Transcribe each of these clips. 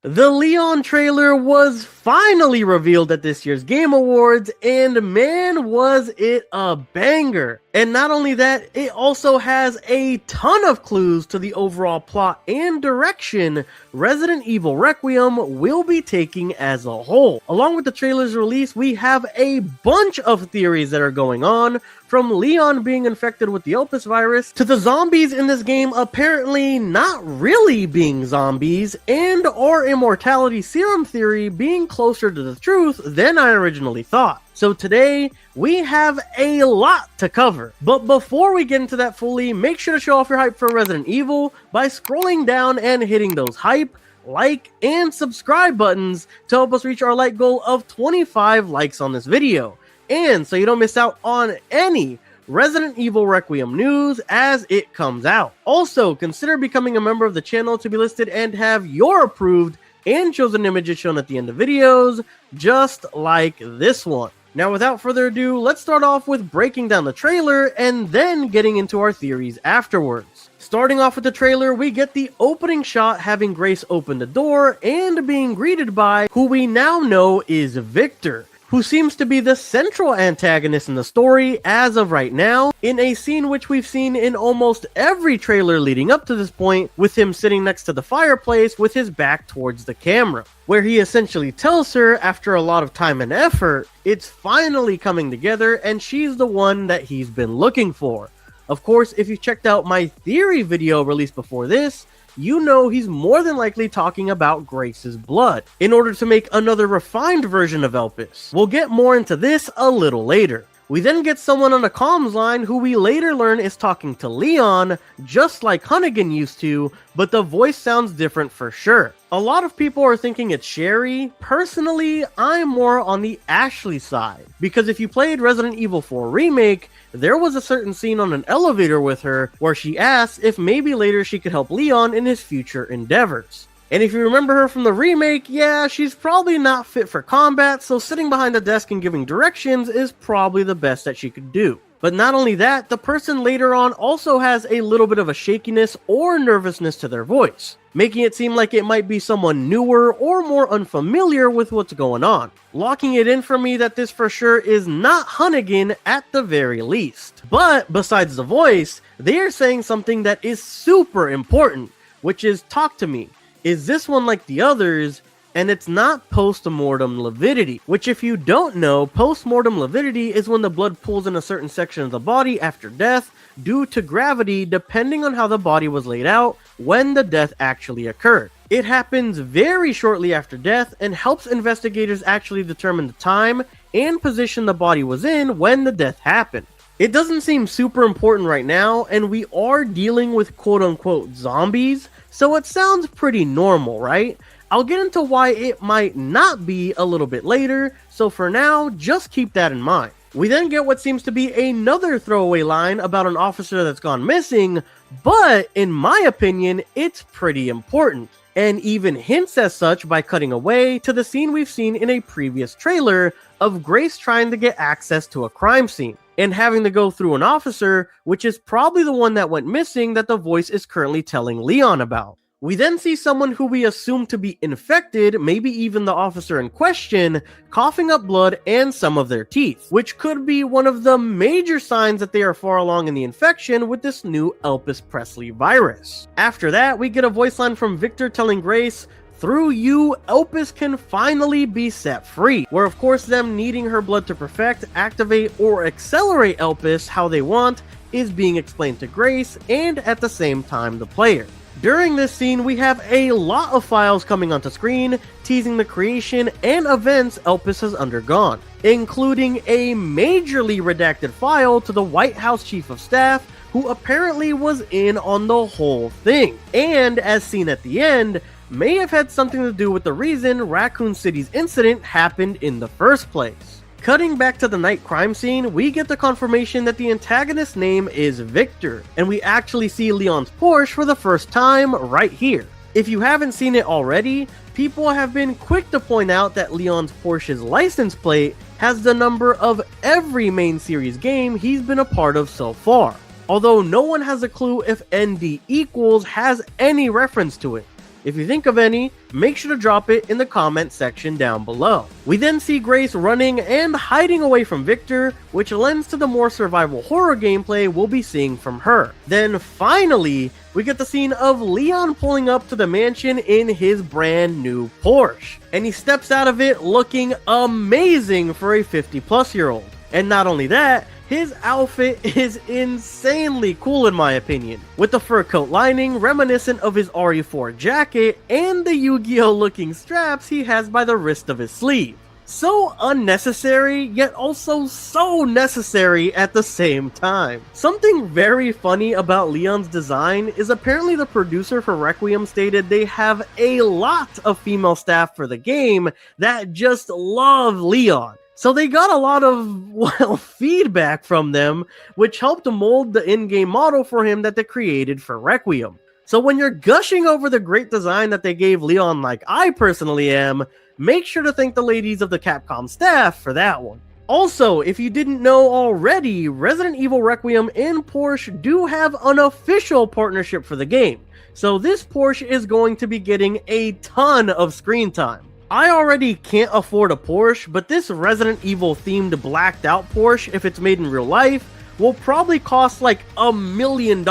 The Leon trailer was finally revealed at this year's Game Awards, and man was it a banger. And not only that, it also has a ton of clues to the overall plot and direction Resident Evil Requiem will be taking as a whole. Along with the trailer's release, we have a bunch of theories that are going on, from Leon being infected with the Elpis virus, to the zombies in this game apparently not really being zombies, and our immortality serum theory being closer to the truth than I originally thought. So today, we have a lot to cover. But before we get into that fully, make sure to show off your hype for Resident Evil by scrolling down and hitting those hype, like, and subscribe buttons to help us reach our like goal of 25 likes on this video. And so you don't miss out on any Resident Evil Requiem news as it comes out. Also, consider becoming a member of the channel to be listed and have your approved and chosen images shown at the end of videos, just like this one. Now, without further ado, let's start off with breaking down the trailer and then getting into our theories afterwards. Starting off with the trailer, we get the opening shot having Grace open the door and being greeted by who we now know is Victor, who seems to be the central antagonist in the story as of right now, in a scene which we've seen in almost every trailer leading up to this point, with him sitting next to the fireplace with his back towards the camera, where he essentially tells her, after a lot of time and effort, it's finally coming together and she's the one that he's been looking for. Of course, if you checked out my theory video released before this, you know he's more than likely talking about Grace's blood, in order to make another refined version of Elpis. We'll get more into this a little later. We then get someone on a comms line who we later learn is talking to Leon, just like Hunnigan used to, but the voice sounds different for sure. A lot of people are thinking it's Sherry. Personally, I'm more on the Ashley side, because if you played Resident Evil 4 Remake, there was a certain scene on an elevator with her where she asks if maybe later she could help Leon in his future endeavors. And if you remember her from the remake, yeah, she's probably not fit for combat, so sitting behind the desk and giving directions is probably the best that she could do. But not only that, the person later on also has a little bit of a shakiness or nervousness to their voice, making it seem like it might be someone newer or more unfamiliar with what's going on, locking it in for me that this for sure is not Hunnigan at the very least. But besides the voice, they are saying something that is super important, which is talk to me. Is this one like the others? And it's not post-mortem lividity, which if you don't know, post-mortem lividity is when the blood pools in a certain section of the body after death due to gravity, depending on how the body was laid out when the death actually occurred. It happens very shortly after death and helps investigators actually determine the time and position the body was in when the death happened. It doesn't seem super important right now, and we are dealing with quote-unquote zombies, so it sounds pretty normal, right? I'll get into why it might not be a little bit later, so for now, just keep that in mind. We then get what seems to be another throwaway line about an officer that's gone missing, but in my opinion, it's pretty important, and even hints as such by cutting away to the scene we've seen in a previous trailer of Grace trying to get access to a crime scene, and having to go through an officer, which is probably the one that went missing that the voice is currently telling Leon about. We then see someone who we assume to be infected, maybe even the officer in question, coughing up blood and some of their teeth, which could be one of the major signs that they are far along in the infection with this new Elpis Presley virus. After that, we get a voice line from Victor telling Grace, "Through you, Elpis can finally be set free," where of course them needing her blood to perfect, activate, or accelerate Elpis how they want is being explained to Grace and at the same time the player. During this scene, we have a lot of files coming onto screen, teasing the creation and events Elpis has undergone, including a majorly redacted file to the White House Chief of Staff, who apparently was in on the whole thing, and as seen at the end, may have had something to do with the reason Raccoon City's incident happened in the first place. Cutting back to the night crime scene, we get the confirmation that the antagonist's name is Victor, and we actually see Leon's Porsche for the first time right here. If you haven't seen it already, people have been quick to point out that Leon's Porsche's license plate has the number of every main series game he's been a part of so far, although no one has a clue if ND equals has any reference to it. If you think of any, make sure to drop it in the comment section down below. We then see Grace running and hiding away from Victor, which lends to the more survival horror gameplay we'll be seeing from her. Then finally, we get the scene of Leon pulling up to the mansion in his brand new Porsche. And he steps out of it looking amazing for a 50-plus-year-old. And not only that, his outfit is insanely cool in my opinion, with the fur coat lining reminiscent of his RE4 jacket and the Yu-Gi-Oh looking straps he has by the wrist of his sleeve. So unnecessary, yet also so necessary at the same time. Something very funny about Leon's design is apparently the producer for Requiem stated they have a lot of female staff for the game that just love Leon. So they got a lot of, feedback from them, which helped to mold the in-game model for him that they created for Requiem. So when you're gushing over the great design that they gave Leon like I personally am, make sure to thank the ladies of the Capcom staff for that one. Also, if you didn't know already, Resident Evil Requiem and Porsche do have an official partnership for the game. So this Porsche is going to be getting a ton of screen time. I already can't afford a Porsche, but this Resident Evil themed blacked out Porsche, if it's made in real life, will probably cost like $1 million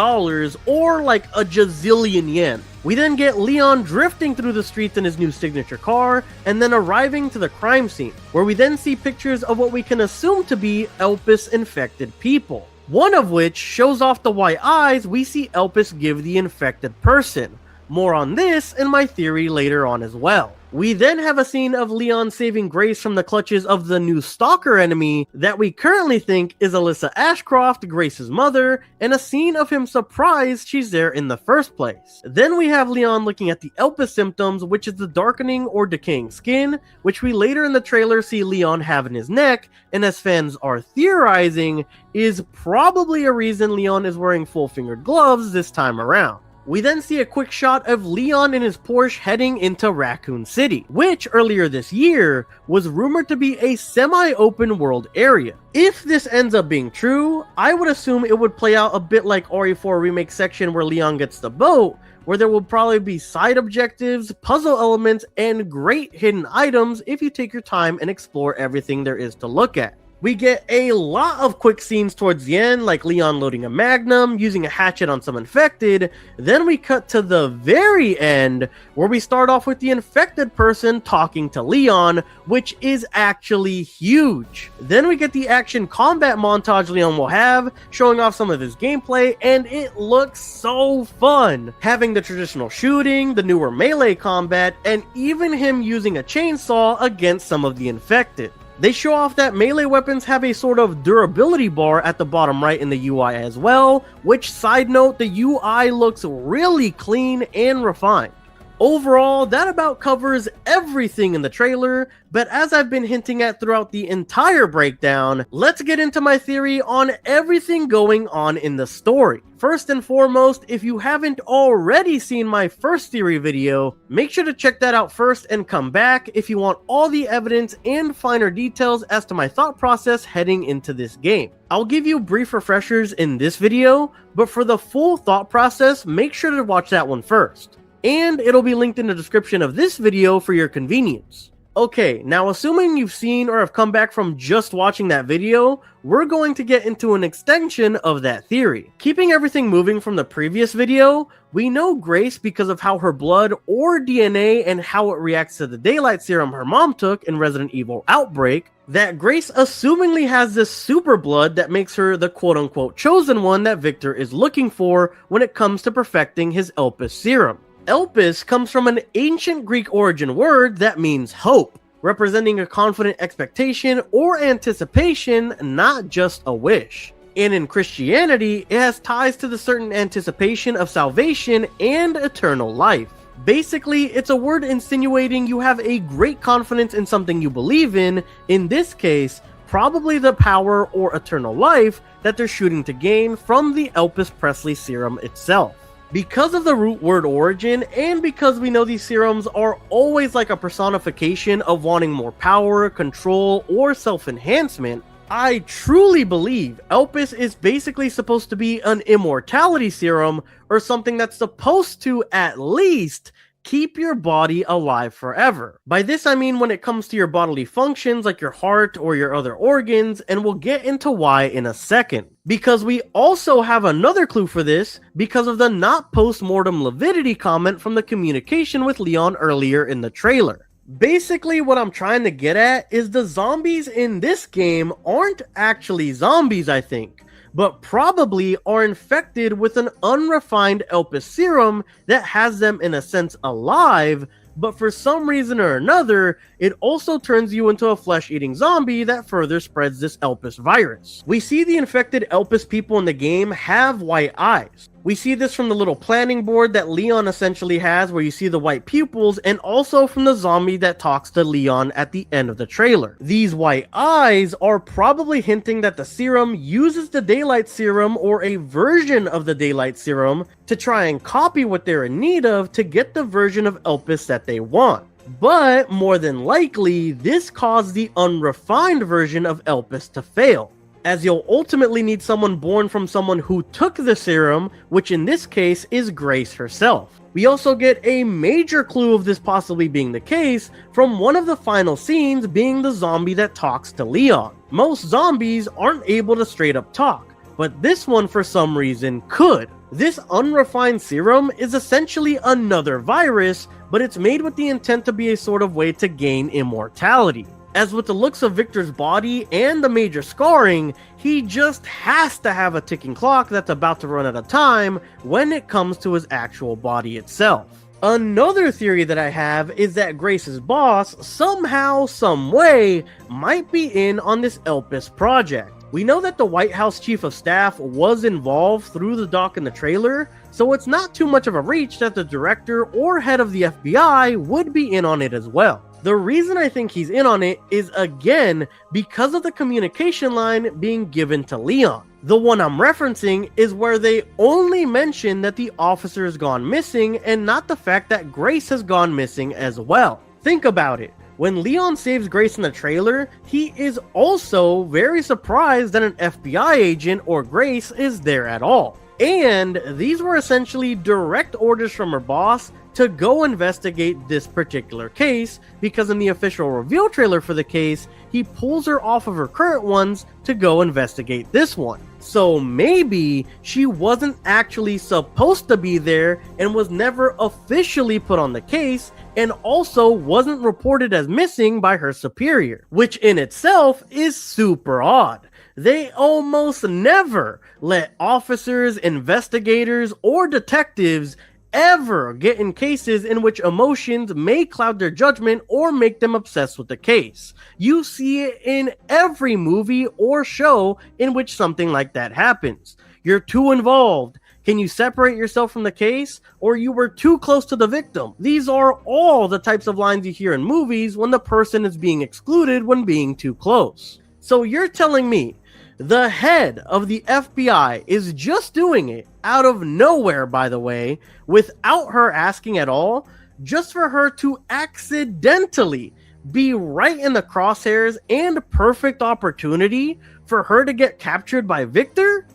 or like a gazillion yen. We then get Leon drifting through the streets in his new signature car, and then arriving to the crime scene, where we then see pictures of what we can assume to be Elpis infected people. One of which shows off the white eyes we see Elpis give the infected person. More on this in my theory later on as well. We then have a scene of Leon saving Grace from the clutches of the new stalker enemy that we currently think is Alyssa Ashcroft, Grace's mother, and a scene of him surprised she's there in the first place. Then we have Leon looking at the Elpis symptoms, which is the darkening or decaying skin, which we later in the trailer see Leon have in his neck, and as fans are theorizing, is probably a reason Leon is wearing full-fingered gloves this time around. We then see a quick shot of Leon in his Porsche heading into Raccoon City, which earlier this year was rumored to be a semi-open world area. If this ends up being true, I would assume it would play out a bit like RE4 Remake section where Leon gets the boat, where there will probably be side objectives, puzzle elements, and great hidden items if you take your time and explore everything there is to look at. We get a lot of quick scenes towards the end, like Leon loading a magnum, using a hatchet on some infected. Then we cut to the very end, where we start off with the infected person talking to Leon, which is actually huge. Then we get the action combat montage Leon will have, showing off some of his gameplay, and it looks so fun. Having the traditional shooting, the newer melee combat, and even him using a chainsaw against some of the infected. They show off that melee weapons have a sort of durability bar at the bottom right in the UI as well, which, side note, the UI looks really clean and refined. Overall, that about covers everything in the trailer, but as I've been hinting at throughout the entire breakdown, let's get into my theory on everything going on in the story. First and foremost, if you haven't already seen my first theory video, make sure to check that out first and come back if you want all the evidence and finer details as to my thought process heading into this game. I'll give you brief refreshers in this video, but for the full thought process, make sure to watch that one first. And it'll be linked in the description of this video for your convenience. Okay, now assuming you've seen or have come back from just watching that video, we're going to get into an extension of that theory. Keeping everything moving from the previous video, we know Grace because of how her blood or DNA and how it reacts to the Daylight Serum her mom took in Resident Evil Outbreak, that Grace assumingly has this super blood that makes her the quote-unquote chosen one that Victor is looking for when it comes to perfecting his Elpis serum. Elpis comes from an ancient Greek origin word that means hope, representing a confident expectation or anticipation, not just a wish. And in Christianity, it has ties to the certain anticipation of salvation and eternal life. Basically, it's a word insinuating you have a great confidence in something you believe in this case, probably the power or eternal life that they're shooting to gain from the Elpis Presley serum itself. Because of the root word origin, and because we know these serums are always like a personification of wanting more power, control, or self-enhancement, I truly believe Elpis is basically supposed to be an immortality serum, or something that's supposed to, at least, keep your body alive forever. By this I mean when it comes to your bodily functions like your heart or your other organs, and we'll get into why in a second. Because we also have another clue for this because of the not post-mortem lividity comment from the communication with Leon earlier in the trailer. Basically, what I'm trying to get at is the zombies in this game aren't actually zombies, I think, but probably are infected with an unrefined Elpis serum that has them in a sense alive, but for some reason or another, it also turns you into a flesh-eating zombie that further spreads this Elpis virus. We see the infected Elpis people in the game have white eyes. We see this from the little planning board that Leon essentially has where you see the white pupils, and also from the zombie that talks to Leon at the end of the trailer. These white eyes are probably hinting that the serum uses the Daylight Serum or a version of the Daylight Serum to try and copy what they're in need of to get the version of Elpis that they want. But more than likely, this caused the unrefined version of Elpis to fail, as you'll ultimately need someone born from someone who took the serum, which in this case is Grace herself. We also get a major clue of this possibly being the case from one of the final scenes being the zombie that talks to Leon. Most zombies aren't able to straight up talk, but this one for some reason could. This unrefined serum is essentially another virus, but it's made with the intent to be a sort of way to gain immortality. As with the looks of Victor's body and the major scarring, he just has to have a ticking clock that's about to run out of time when it comes to his actual body itself. Another theory that I have is that Grace's boss, somehow, someway, might be in on this Elpis project. We know that the White House Chief of Staff was involved through the doc in the trailer, so it's not too much of a reach that the director or head of the FBI would be in on it as well. The reason I think he's in on it is, again, because of the communication line being given to Leon. The one I'm referencing is where they only mention that the officer has gone missing and not the fact that Grace has gone missing as well. Think about it. When Leon saves Grace in the trailer, he is also very surprised that an FBI agent or Grace is there at all. And these were essentially direct orders from her boss to go investigate this particular case, because in the official reveal trailer for the case, he pulls her off of her current ones to go investigate this one. So maybe she wasn't actually supposed to be there and was never officially put on the case, and also wasn't reported as missing by her superior, which in itself is super odd. They almost never let officers, investigators, or detectives ever get in cases in which emotions may cloud their judgment or make them obsessed with the case. You see it in every movie or show in which something like that happens. You're too involved. Can you separate yourself from the case? Or you were too close to the victim. These are all the types of lines you hear in movies when the person is being excluded when being too close. So you're telling me the head of the FBI is just doing it out of nowhere, by the way, without her asking at all, just for her to accidentally be right in the crosshairs and perfect opportunity for her to get captured by Victor?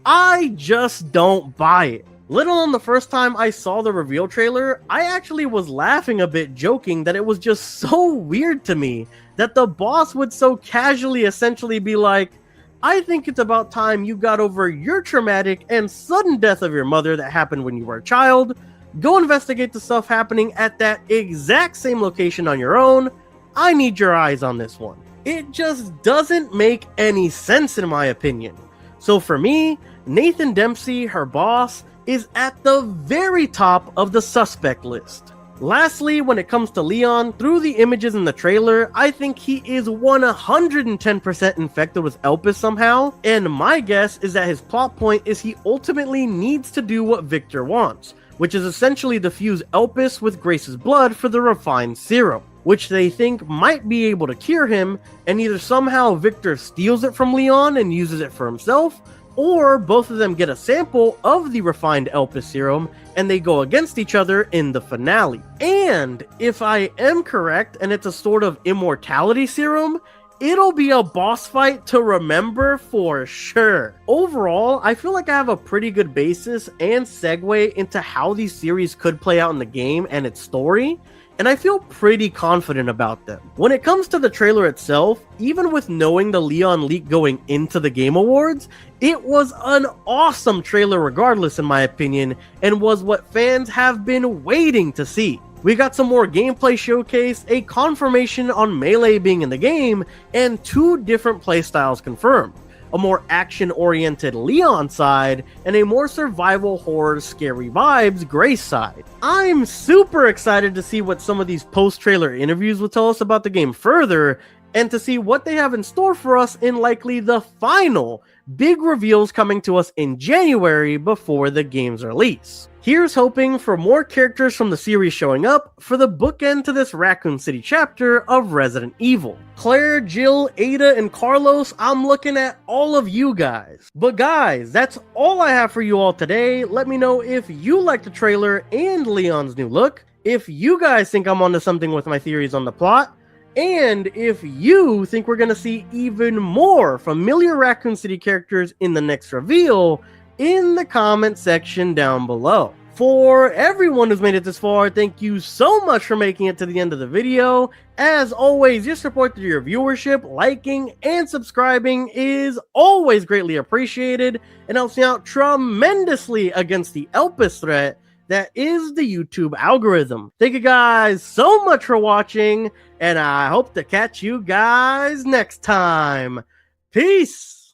I just don't buy it. Let alone the first time I saw the reveal trailer, I actually was laughing a bit, joking that it was just so weird to me that the boss would so casually essentially be like, I think it's about time you got over your traumatic and sudden death of your mother that happened when you were a child. Go investigate the stuff happening at that exact same location on your own. I need your eyes on this one. It just doesn't make any sense in my opinion. So for me, Nathan Dempsey, her boss, is at the very top of the suspect list. Lastly, when it comes to Leon, through the images in the trailer, I think he is 110% infected with Elpis somehow, and my guess is that his plot point is he ultimately needs to do what Victor wants, which is essentially to fuse Elpis with Grace's blood for the refined serum, which they think might be able to cure him, and either somehow Victor steals it from Leon and uses it for himself, or both of them get a sample of the refined Elpis serum and they go against each other in the finale. And if I am correct and it's a sort of immortality serum, it'll be a boss fight to remember for sure. Overall, I feel like I have a pretty good basis and segue into how these series could play out in the game and its story, and I feel pretty confident about them. When it comes to the trailer itself, even with knowing the Leon leak going into the Game Awards, it was an awesome trailer regardless in my opinion, and was what fans have been waiting to see. We got some more gameplay showcase, a confirmation on Melee being in the game, and 2 different playstyles confirmed. A more action-oriented Leon side, and a more survival horror scary vibes Grace side. I'm super excited to see what some of these post-trailer interviews will tell us about the game further, and to see what they have in store for us in likely the final big reveals coming to us in January before the game's release. Here's hoping for more characters from the series showing up for the bookend to this Raccoon City chapter of Resident Evil. Claire, Jill, Ada, and Carlos, I'm looking at all of you guys. But guys, that's all I have for you all today. Let me know if you like the trailer and Leon's new look, if you guys think I'm onto something with my theories on the plot, and if you think we're gonna see even more familiar Raccoon City characters in the next reveal in the comment section down below. For everyone who's made it this far, thank you so much for making it to the end of the video. As always, your support through your viewership, liking, and subscribing is always greatly appreciated and helps me out tremendously against the Elpis threat that is the YouTube algorithm. Thank you guys so much for watching, and I hope to catch you guys next time. Peace!